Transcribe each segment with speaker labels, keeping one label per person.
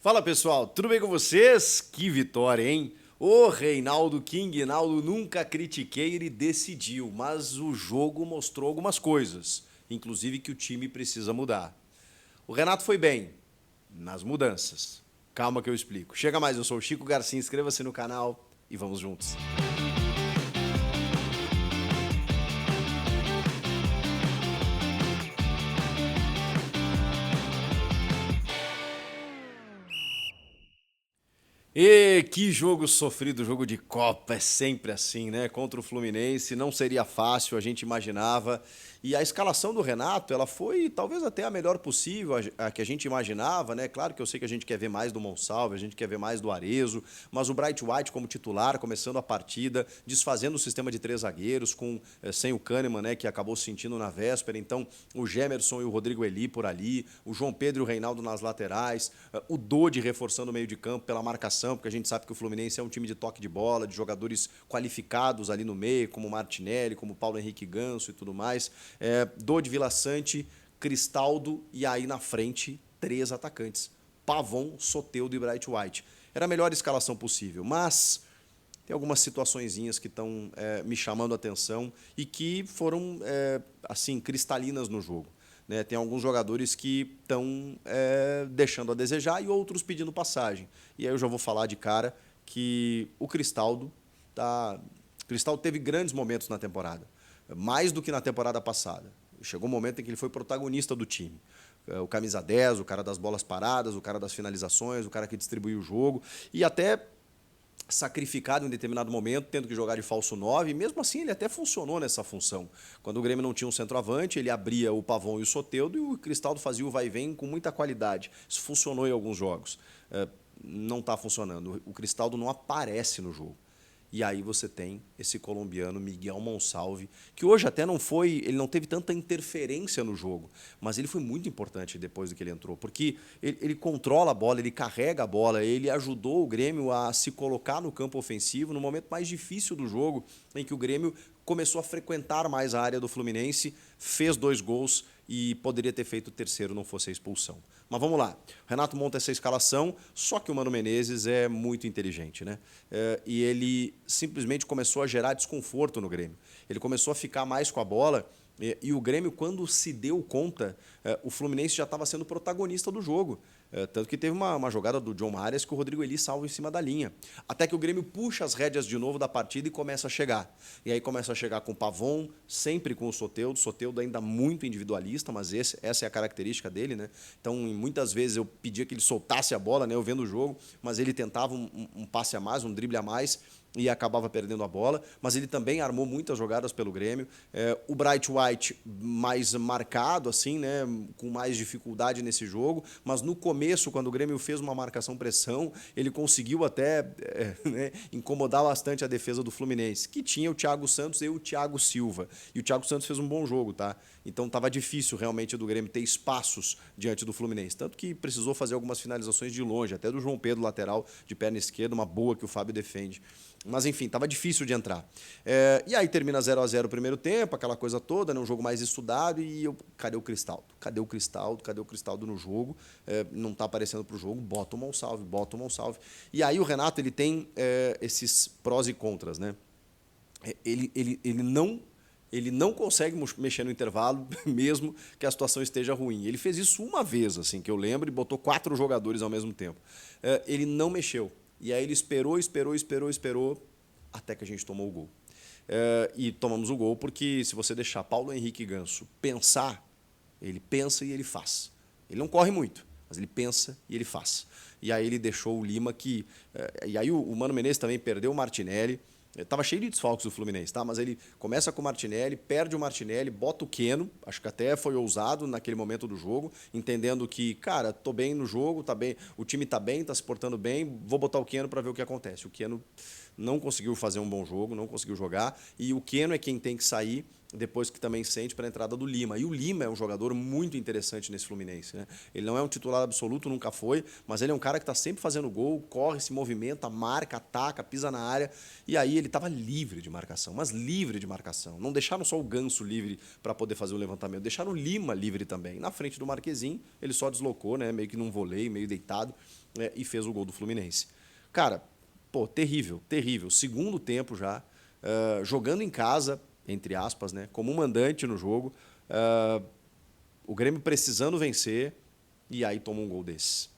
Speaker 1: Fala pessoal, tudo bem com vocês? Que vitória, hein? O Reinaldo King Naldo nunca critiquei, ele decidiu, mas o jogo mostrou algumas coisas, inclusive que o time precisa mudar. O Renato foi bem nas mudanças. Calma que eu explico. Chega mais, eu sou o Chico Garcia, inscreva-se no canal e vamos juntos. E que jogo sofrido, jogo de Copa, é sempre assim, né? Contra o Fluminense, não seria fácil, a gente imaginava. E a escalação do Renato, ela foi talvez até a melhor possível, a que a gente imaginava, né? Claro que eu sei que a gente quer ver mais do Monsalve, a gente quer ver mais do Arezo, mas o Bright White como titular, começando a partida, desfazendo o sistema de três zagueiros, sem o Kahneman, né? Que acabou se sentindo na véspera. Então, o Gemerson e o Rodrigo Eli por ali, o João Pedro e o Reinaldo nas laterais, o Dodi reforçando o meio de campo pela marcação, porque a gente sabe que o Fluminense é um time de toque de bola, de jogadores qualificados ali no meio, como o Martinelli, como o Paulo Henrique Ganso e tudo mais. Dodi, Vila Sante, Cristaldo e aí na frente, três atacantes. Pavon, Soteldo e Bright White. Era a melhor escalação possível, mas tem algumas situaçõezinhas que estão me chamando a atenção e que foram, assim, cristalinas no jogo. Né? Tem alguns jogadores que estão deixando a desejar e outros pedindo passagem. E aí eu já vou falar de cara que o Cristaldo teve grandes momentos na temporada, mais do que na temporada passada. Chegou um momento em que ele foi protagonista do time. O camisa 10, o cara das bolas paradas, o cara das finalizações, o cara que distribuiu o jogo e até sacrificado em determinado momento, tendo que jogar de falso 9, e mesmo assim ele até funcionou nessa função. Quando o Grêmio não tinha um centroavante, ele abria o Pavon e o Soteldo e o Cristaldo fazia o vai e vem com muita qualidade. Isso funcionou em alguns jogos. Não está funcionando. O Cristaldo não aparece no jogo. E aí você tem esse colombiano Miguel Monsalve, que hoje até ele não teve tanta interferência no jogo, mas ele foi muito importante depois do que ele entrou, porque ele controla a bola, ele carrega a bola, ele ajudou o Grêmio a se colocar no campo ofensivo no momento mais difícil do jogo, em que o Grêmio começou a frequentar mais a área do Fluminense, fez 2 gols e poderia ter feito o terceiro não fosse a expulsão. Mas vamos lá, o Renato monta essa escalação, só que o Mano Menezes é muito inteligente, né? E ele simplesmente começou a gerar desconforto no Grêmio. Ele começou a ficar mais com a bola e o Grêmio, quando se deu conta, o Fluminense já estava sendo protagonista do jogo. Tanto que teve uma jogada do John Arias que o Rodrigo Eli salva em cima da linha. Até que o Grêmio puxa as rédeas de novo da partida e começa a chegar. E aí começa a chegar com o Pavon, sempre com o Soteldo. Soteldo ainda muito individualista, mas essa é a característica dele, né? Então, muitas vezes eu pedia que ele soltasse a bola, né? Eu vendo o jogo, mas ele tentava um passe a mais, um drible a mais, e acabava perdendo a bola, mas ele também armou muitas jogadas pelo Grêmio. O Bright White mais marcado, assim, né, com mais dificuldade nesse jogo, mas no começo, quando o Grêmio fez uma marcação-pressão, ele conseguiu até né, incomodar bastante a defesa do Fluminense, que tinha o Thiago Santos e o Thiago Silva. E o Thiago Santos fez um bom jogo, tá? Então estava difícil realmente do Grêmio ter espaços diante do Fluminense, tanto que precisou fazer algumas finalizações de longe, até do João Pedro, lateral, de perna esquerda, uma boa que o Fábio defende. Mas, enfim, estava difícil de entrar. E aí termina 0-0 o primeiro tempo, aquela coisa toda, né, um jogo mais estudado, e cadê o Cristaldo? Cadê o Cristaldo? Cadê o Cristaldo no jogo? Não está aparecendo para o jogo, bota o Monsalve, bota o Monsalve. E aí o Renato ele tem esses prós e contras, né? Ele não consegue mexer no intervalo, mesmo que a situação esteja ruim. Ele fez isso uma vez, assim, que eu lembro, e botou 4 jogadores ao mesmo tempo. Ele não mexeu. E aí ele esperou, até que a gente tomou o gol. E tomamos o gol porque se você deixar Paulo Henrique Ganso pensar, ele pensa e ele faz. Ele não corre muito, mas ele pensa e ele faz. E aí ele deixou o Lima que... E aí o Mano Menezes também perdeu o Martinelli. Estava cheio de desfalques do Fluminense, tá? Mas ele começa com o Martinelli, perde o Martinelli, bota o Keno, acho que até foi ousado naquele momento do jogo, entendendo que, cara, tô bem no jogo, tá bem, o time tá bem, tá se portando bem, vou botar o Keno para ver o que acontece. O Keno não conseguiu fazer um bom jogo, não conseguiu jogar, e o Keno é quem tem que sair depois que também sente para a entrada do Lima. E o Lima é um jogador muito interessante nesse Fluminense, né? Ele não é um titular absoluto, nunca foi, mas ele é um cara que está sempre fazendo gol, corre, se movimenta, marca, ataca, pisa na área. E aí ele estava livre de marcação, mas livre de marcação. Não deixaram só o Ganso livre para poder fazer o levantamento, deixaram o Lima livre também. Na frente do Marquezinho, ele só deslocou, né? Meio que num voleio, meio deitado, né? E fez o gol do Fluminense. Cara, pô, terrível, terrível. Segundo tempo já, jogando em casa, entre aspas, né, como um mandante no jogo, o Grêmio precisando vencer, e aí toma um gol desse.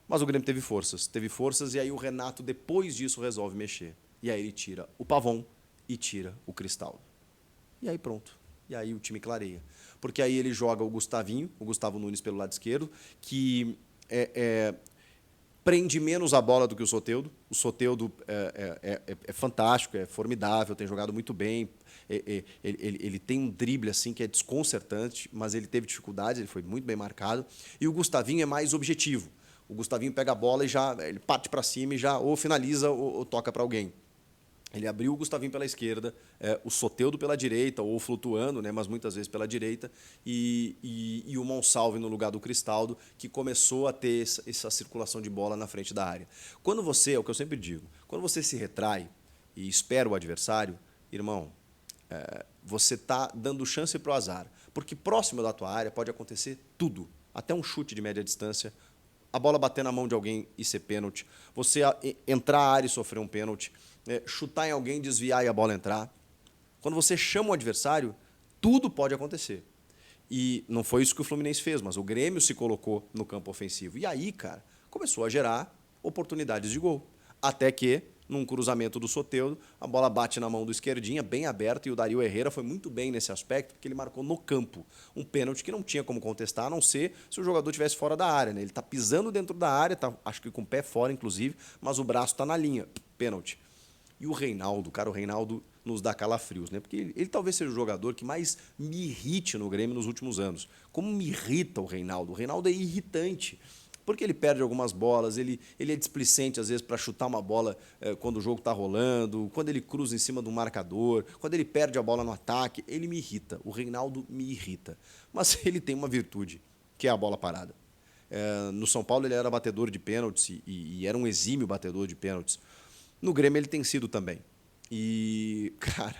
Speaker 1: Mas o Grêmio teve forças, e aí o Renato, depois disso, resolve mexer. E aí ele tira o Pavon e tira o Cristaldo. E aí pronto. E aí o time clareia. Porque aí ele joga o Gustavo Nunes pelo lado esquerdo, que prende menos a bola do que o Soteldo. O Soteldo é fantástico, é formidável, tem jogado muito bem. Ele tem um drible assim que é desconcertante, mas ele teve dificuldades, ele foi muito bem marcado. E o Gustavinho é mais objetivo. O Gustavinho pega a bola e já ele parte para cima e já ou finaliza ou toca para alguém. Ele abriu o Gustavinho pela esquerda, o Soteldo pela direita, ou flutuando, né, mas muitas vezes pela direita, e o Monsalve no lugar do Cristaldo, que começou a ter essa circulação de bola na frente da área. Quando você, é o que eu sempre digo, quando você se retrai e espera o adversário, irmão, você está dando chance para o azar. Porque próximo da tua área pode acontecer tudo, até um chute de média distância, a bola bater na mão de alguém e ser pênalti, você entrar à área e sofrer um pênalti, chutar em alguém, desviar e a bola entrar. Quando você chama o adversário, tudo pode acontecer. E não foi isso que o Fluminense fez, mas o Grêmio se colocou no campo ofensivo. E aí, cara, começou a gerar oportunidades de gol. Até que, num cruzamento do Soteldo, a bola bate na mão do esquerdinha, bem aberto, e o Dario Herrera foi muito bem nesse aspecto, porque ele marcou no campo um pênalti que não tinha como contestar, a não ser se o jogador estivesse fora da área, né? Ele está pisando dentro da área, tá, acho que com o pé fora, inclusive, mas o braço está na linha. Pênalti. E o Reinaldo, cara, o Reinaldo nos dá calafrios, né? Porque ele talvez seja o jogador que mais me irrite no Grêmio nos últimos anos. Como me irrita o Reinaldo? O Reinaldo é irritante. Porque ele perde algumas bolas, ele é displicente às vezes para chutar uma bola quando o jogo está rolando, quando ele cruza em cima do marcador, quando ele perde a bola no ataque, ele me irrita. O Reinaldo me irrita. Mas ele tem uma virtude, que é a bola parada. No São Paulo ele era batedor de pênaltis e era um exímio batedor de pênaltis. No Grêmio ele tem sido também. E, cara,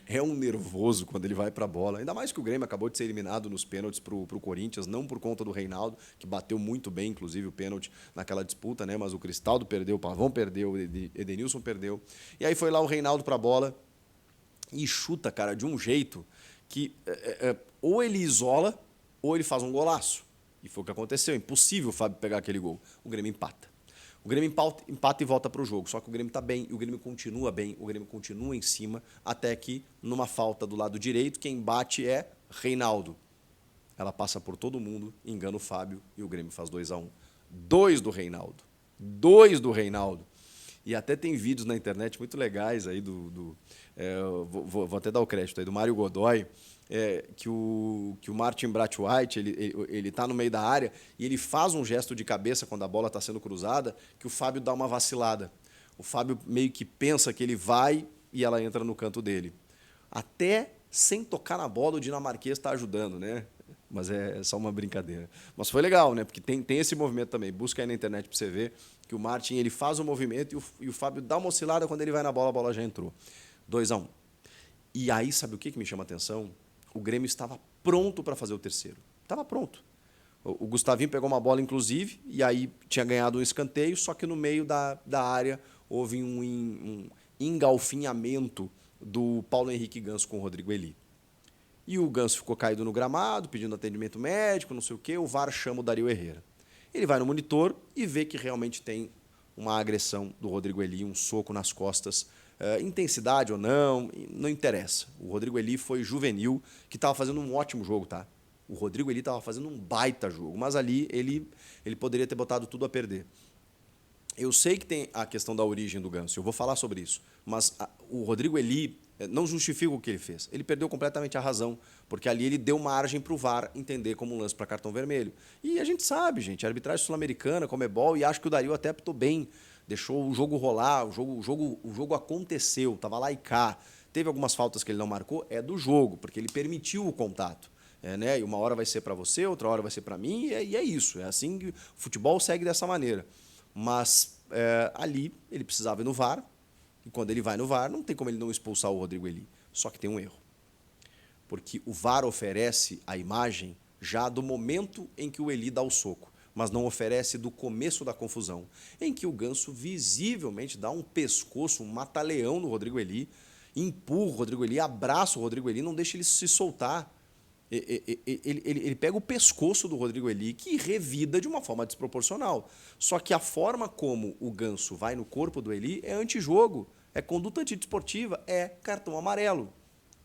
Speaker 1: é um nervoso quando ele vai para a bola. Ainda mais que o Grêmio acabou de ser eliminado nos pênaltis para o Corinthians, não por conta do Reinaldo, que bateu muito bem, inclusive, o pênalti naquela disputa, né? Mas o Cristaldo perdeu, o Pavão perdeu, o Edenilson perdeu. E aí foi lá o Reinaldo para a bola e chuta, cara, de um jeito que ou ele isola ou ele faz um golaço. E foi o que aconteceu. Impossível o Fábio pegar aquele gol. O Grêmio empata. O Grêmio empata e volta para o jogo, só que o Grêmio está bem, e o Grêmio continua bem, o Grêmio continua em cima, até que, numa falta do lado direito, quem bate é Reinaldo. Ela passa por todo mundo, engana o Fábio, e o Grêmio faz 2-1. Dois do Reinaldo. Dois do Reinaldo. E até tem vídeos na internet muito legais aí vou até dar o crédito aí, do Mário Godoy, que o Martin Brathwaite, ele tá no meio da área e ele faz um gesto de cabeça quando a bola está sendo cruzada, que o Fábio dá uma vacilada. O Fábio meio que pensa que ele vai e ela entra no canto dele. Até sem tocar na bola, o dinamarquês está ajudando, né? Mas é só uma brincadeira. Mas foi legal, né? Porque tem esse movimento também. Busca aí na internet para você ver que o Martin ele faz o movimento e o Fábio dá uma oscilada, quando ele vai na bola, a bola já entrou. 2-1. E aí, sabe o que me chama a atenção? O Grêmio estava pronto para fazer o terceiro. Estava pronto. O Gustavinho pegou uma bola, inclusive, e aí tinha ganhado um escanteio, só que no meio da área houve um engalfinhamento do Paulo Henrique Ganso com o Rodrigo Eli. E o Ganso ficou caído no gramado, pedindo atendimento médico, não sei o quê. O VAR chama o Dario Herrera. Ele vai no monitor e vê que realmente tem uma agressão do Rodrigo Eli, um soco nas costas. Intensidade ou não interessa. O Rodrigo Eli foi juvenil, que estava fazendo um ótimo jogo, tá? O Rodrigo Eli estava fazendo um baita jogo, mas ali ele poderia ter botado tudo a perder. Eu sei que tem a questão da origem do Ganso, eu vou falar sobre isso, mas o Rodrigo Eli não justifica o que ele fez. Ele perdeu completamente a razão, porque ali ele deu margem para o VAR entender como um lance para cartão vermelho. E a gente sabe, gente, a arbitragem sul-americana, Conmebol, e acho que o Dario até apitou bem, deixou o jogo rolar, o jogo aconteceu, estava lá e cá. teve algumas faltas que ele não marcou, é do jogo, porque ele permitiu o contato. Né? E uma hora vai ser para você, outra hora vai ser para mim, e é isso. É assim que o futebol segue dessa maneira. Mas ali ele precisava ir no VAR, e quando ele vai no VAR, não tem como ele não expulsar o Rodrigo Eli. Só que tem um erro. Porque o VAR oferece a imagem já do momento em que o Eli dá o soco, mas não oferece do começo da confusão, em que o Ganso visivelmente dá um pescoço, um mata-leão no Rodrigo Eli, empurra o Rodrigo Eli, abraça o Rodrigo Eli, não deixa ele se soltar. Ele pega o pescoço do Rodrigo Eli, que revida de uma forma desproporcional. Só que a forma como o Ganso vai no corpo do Eli é antijogo, é conduta antidesportiva, é cartão amarelo.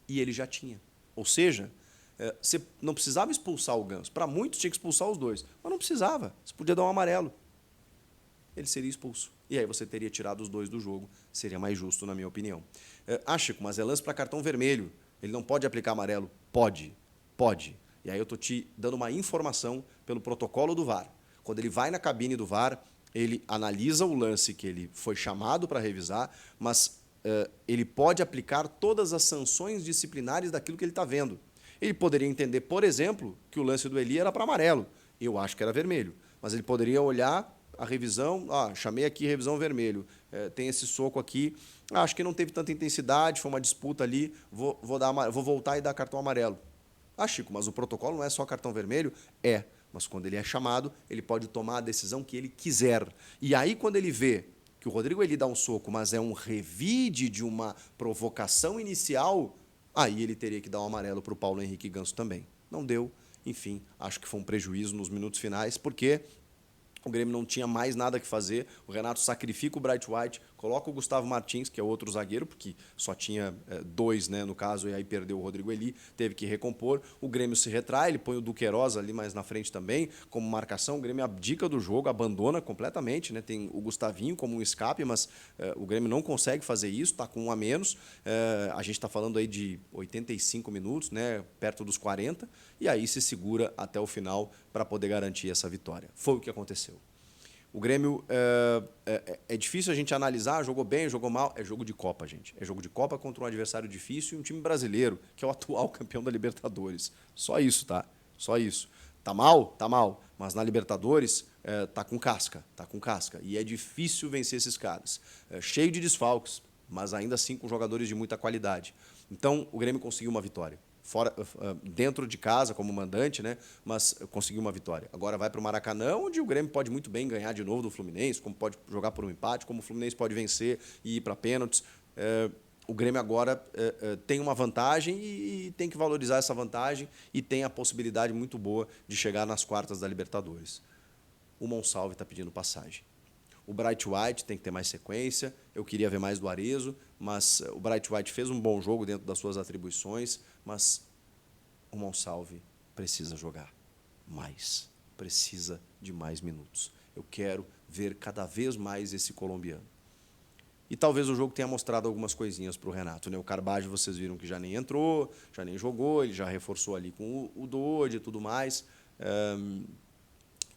Speaker 1: E ele já tinha. Ou seja, você não precisava expulsar o Ganso. Para muitos tinha que expulsar os dois, mas não precisava. Você podia dar um amarelo. Ele seria expulso. E aí você teria tirado os dois do jogo. Seria mais justo, na minha opinião. Chico, mas é lance para cartão vermelho. Ele não pode aplicar amarelo? Pode. Pode. E aí eu estou te dando uma informação pelo protocolo do VAR. Quando ele vai na cabine do VAR, ele analisa o lance que ele foi chamado para revisar, mas ele pode aplicar todas as sanções disciplinares daquilo que ele está vendo. Ele poderia entender, por exemplo, que o lance do Eli era para amarelo. Eu acho que era vermelho. Mas ele poderia olhar a revisão, chamei aqui revisão vermelho, tem esse soco aqui, acho que não teve tanta intensidade, foi uma disputa ali, vou voltar e dar cartão amarelo. Chico, mas o protocolo não é só cartão vermelho? É, mas quando ele é chamado, ele pode tomar a decisão que ele quiser. E aí, quando ele vê que o Rodrigo Eli dá um soco, mas é um revide de uma provocação inicial, aí ele teria que dar um amarelo para o Paulo Henrique Ganso também. Não deu, enfim, acho que foi um prejuízo nos minutos finais, porque o Grêmio não tinha mais nada que fazer, o Renato sacrifica o Bright White, coloca o Gustavo Martins, que é outro zagueiro, porque só tinha dois, né, no caso, e aí perdeu o Rodrigo Eli, teve que recompor, o Grêmio se retrai, ele põe o Duqueiroz ali mais na frente também, como marcação, o Grêmio abdica do jogo, abandona completamente, né, tem o Gustavinho como um escape, mas o Grêmio não consegue fazer isso, está com um a menos, a gente está falando aí de 85 minutos, né, perto dos 40, e aí se segura até o final para poder garantir essa vitória. Foi o que aconteceu. O Grêmio é difícil a gente analisar, jogou bem, jogou mal. É jogo de Copa, gente. É jogo de Copa contra um adversário difícil e um time brasileiro, que é o atual campeão da Libertadores. Só isso, tá? Só isso. Tá mal? Tá mal. Mas na Libertadores tá com casca. Tá com casca. E é difícil vencer esses caras. Cheio de desfalques, mas ainda assim com jogadores de muita qualidade. Então, o Grêmio conseguiu uma vitória. Dentro de casa, como mandante, né? Mas conseguiu uma vitória. Agora vai para o Maracanã, onde o Grêmio pode muito bem ganhar de novo do Fluminense, como pode jogar por um empate, como o Fluminense pode vencer e ir para pênaltis. O Grêmio agora tem uma vantagem e tem que valorizar essa vantagem e tem a possibilidade muito boa de chegar nas quartas da Libertadores. O Monsalve está pedindo passagem. O Bright White tem que ter mais sequência, eu queria ver mais do Arezzo, mas o Bright White fez um bom jogo dentro das suas atribuições, mas o Monsalve precisa jogar mais, precisa de mais minutos. Eu quero ver cada vez mais esse colombiano. E talvez o jogo tenha mostrado algumas coisinhas para o Renato, né? O Carbajo, vocês viram que já nem entrou, já nem jogou, ele já reforçou ali com o Dodge e tudo mais.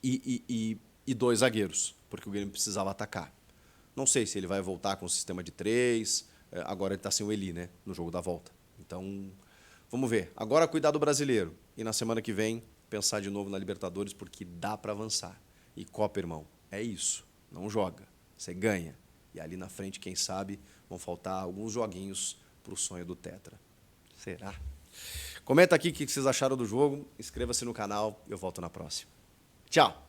Speaker 1: E dois zagueiros, porque o Grêmio precisava atacar. Não sei se ele vai voltar com o sistema de 3, agora ele está sem o Eli, né, no jogo da volta. Então, vamos ver. Agora cuidar do brasileiro. E na semana que vem, pensar de novo na Libertadores, porque dá para avançar. E Copa, irmão, é isso. Não joga, você ganha. E ali na frente, quem sabe, vão faltar alguns joguinhos para o sonho do Tetra. Será? Comenta aqui o que vocês acharam do jogo, inscreva-se no canal e eu volto na próxima. Tchau!